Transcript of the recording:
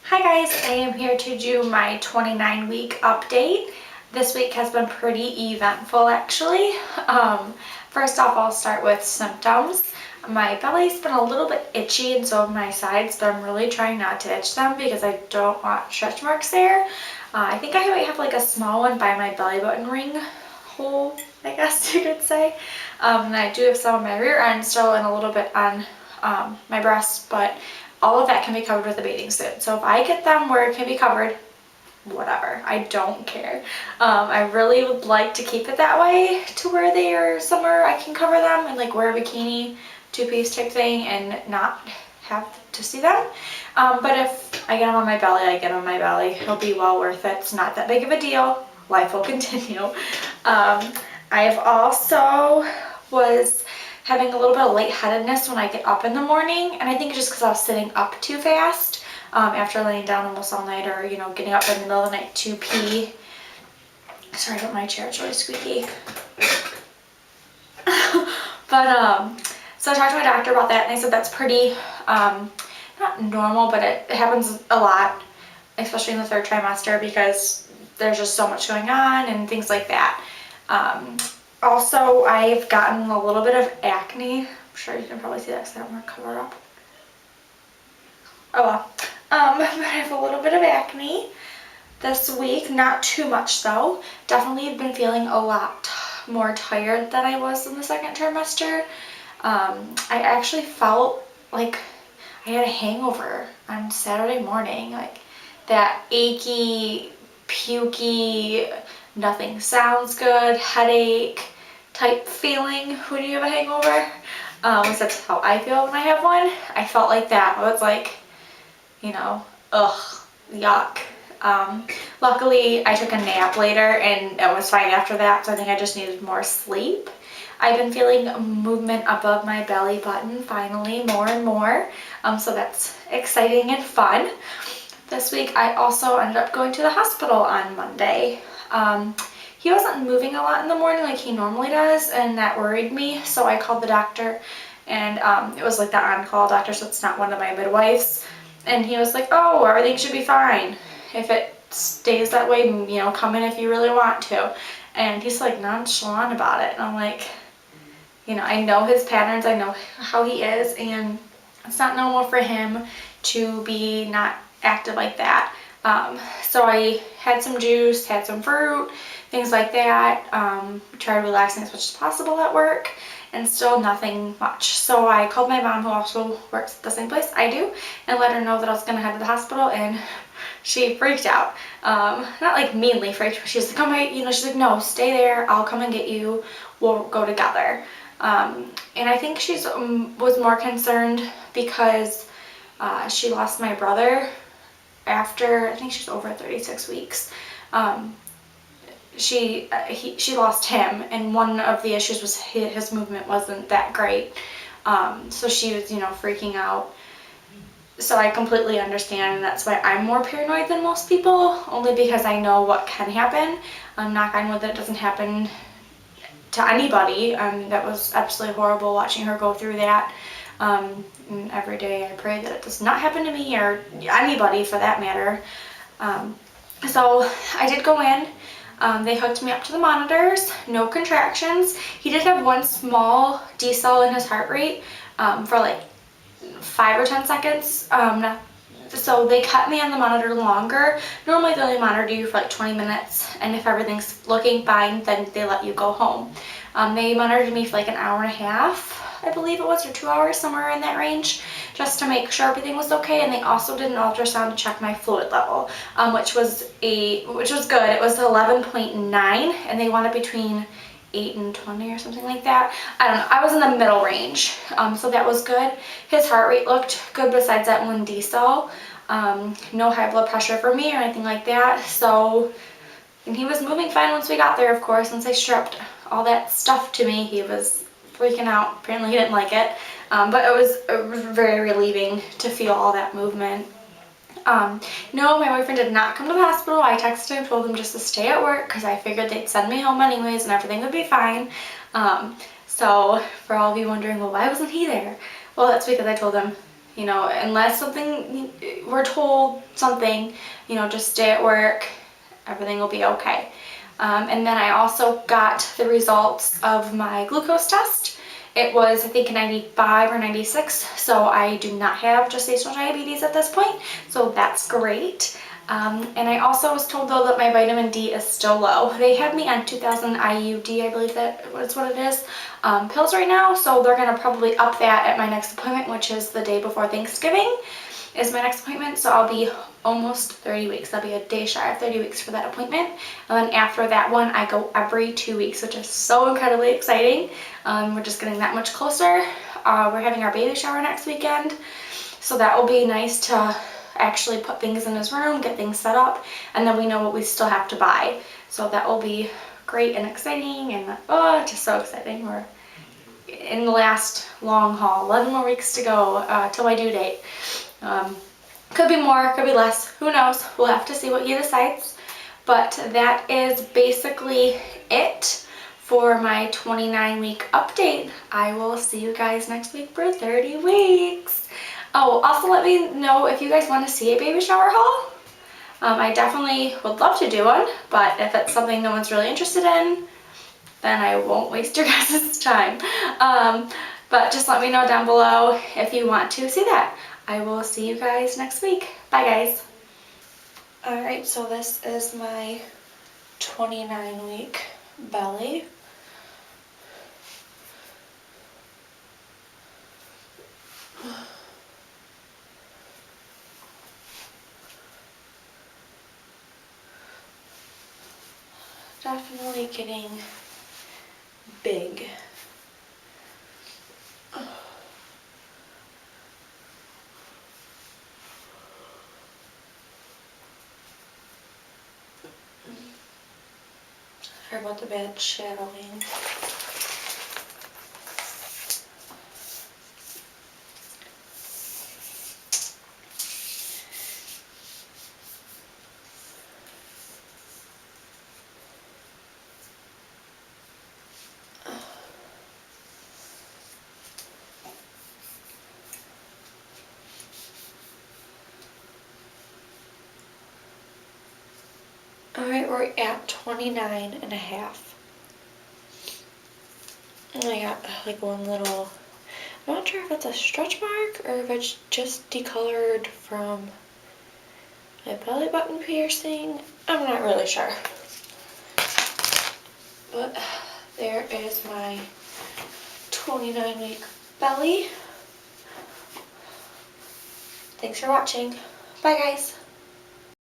Hi guys, I am here to do my 29-week update. This week has been pretty eventful actually. First off, I'll start with symptoms. My belly's been a little bit itchy and so have my sides, but I'm really trying not to itch them because I don't want stretch marks there. I think I might have like a small one by my belly button ring hole, I guess you could say. And I do have some on my rear end still and a little bit on my breast, but all of that can be covered with a bathing suit. So if I get them where it can be covered, whatever, I don't care. I really would like to keep it that way to where they are somewhere I can cover them and like wear a bikini, two-piece type thing and not have to see them. But if I get them on my belly, I get them on my belly. It'll be well worth it. It's not that big of a deal. Life will continue. I've also was having a little bit of lightheadedness when I get up in the morning, and I think just because I was sitting up too fast after laying down almost all night, or getting up in the middle of the night to pee. Sorry about my chair, it's really squeaky. But so I talked to my doctor about that, and they said that's pretty not normal, but it happens a lot, especially in the third trimester because there's just so much going on and things like that. Also, I've gotten a little bit of acne. I'm sure you can probably see that because I don't want to cover up. Oh well. But I have a little bit of acne this week. Not too much though. Definitely been feeling a lot more tired than I was in the second trimester. I actually felt like I had a hangover on Saturday morning. Like that achy, pukey, nothing sounds good, headache type feeling when you have a hangover. That's how I feel when I have one. I felt like that. I was like, ugh, yuck. Luckily, I took a nap later and it was fine after that, so I think I just needed more sleep. I've been feeling movement above my belly button finally more and more, so that's exciting and fun. This week I also ended up going to the hospital on Monday. He wasn't moving a lot in the morning like he normally does, and that worried me, so I called the doctor, and it was like the on-call doctor, so it's not one of my midwives, and he was like, oh, everything should be fine. If it stays that way, come in if you really want to. And he's like nonchalant about it, and I'm like, I know his patterns, I know how he is, and it's not normal for him to be not active like that. So I had some juice, had some fruit, things like that. Tried relaxing as much as possible at work, and still nothing much. So I called my mom, who also works at the same place I do, and let her know that I was going to head to the hospital, and she freaked out. Not like meanly freaked, but she's like, oh my, she's like, no, stay there, I'll come and get you, we'll go together. And I think she was more concerned because she lost my brother after, I think she's over 36 weeks. She lost him, and one of the issues was his movement wasn't that great. So she was, freaking out. So I completely understand, and that's why I'm more paranoid than most people, only because I know what can happen. Knock on wood that it doesn't happen to anybody. That was absolutely horrible watching her go through that. And every day I pray that it does not happen to me or anybody for that matter. So I did go in. They hooked me up to the monitors, no contractions. He did have one small decel in his heart rate for like 5 or 10 seconds. So they kept me on the monitor longer. Normally they only monitor you for like 20 minutes, and if everything's looking fine, then they let you go home. They monitored me for like an hour and a half, I believe it was, or 2 hours, somewhere in that range, just to make sure everything was okay. And they also did an ultrasound to check my fluid level, which was good. It was 11.9, and they wanted between 8 and 20 or something like that. I don't know. I was in the middle range, so that was good. His heart rate looked good besides that one decel. No high blood pressure for me or anything like that. So, and he was moving fine once we got there, of course. Once they stripped all that stuff to me, he was freaking out. Apparently he didn't like it, but it was very relieving to feel all that movement. No, my boyfriend did not come to the hospital. I texted him, told him just to stay at work because I figured they'd send me home anyways and everything would be fine. So for all of you wondering, well, why wasn't he there? Well, that's because I told him, You know, unless something, we're told something, you know, just stay at work, everything will be okay. And then I also got the results of my glucose test. It was, I think, 95 or 96, so I do not have gestational diabetes at this point, so that's great. And I also was told, though, that my vitamin D is still low. They have me on 2000 IUD, I believe that's what it is, pills right now, so they're going to probably up that at my next appointment, which is the day before Thanksgiving is my next appointment, so I'll be almost 30 weeks. I'll be a day shy of 30 weeks for that appointment. And then after that one, I go every 2 weeks, which is so incredibly exciting. We're just getting that much closer. We're having our baby shower next weekend, so that will be nice to actually put things in his room, get things set up, and then we know what we still have to buy. So that will be great and exciting, and just so exciting. We're in the last long haul, 11 more weeks to go till my due date. Could be more, could be less, who knows, we'll have to see what he decides. But that is basically it for my 29-week update. I will see you guys next week for 30 weeks. Oh, also let me know if you guys want to see a baby shower haul. I definitely would love to do one, but if it's something no one's really interested in, then I won't waste your guys' time. But just let me know down below if you want to see that. I will see you guys next week. Bye, guys. Alright, so this is my 29-week belly. Definitely getting big. Sorry about the bad shadowing. Alright, we're at 29 and a half. And I got like one little, I'm not sure if it's a stretch mark or if it's just decolored from my belly button piercing. I'm not really sure. But there is my 29-week belly. Thanks for watching. Bye, guys.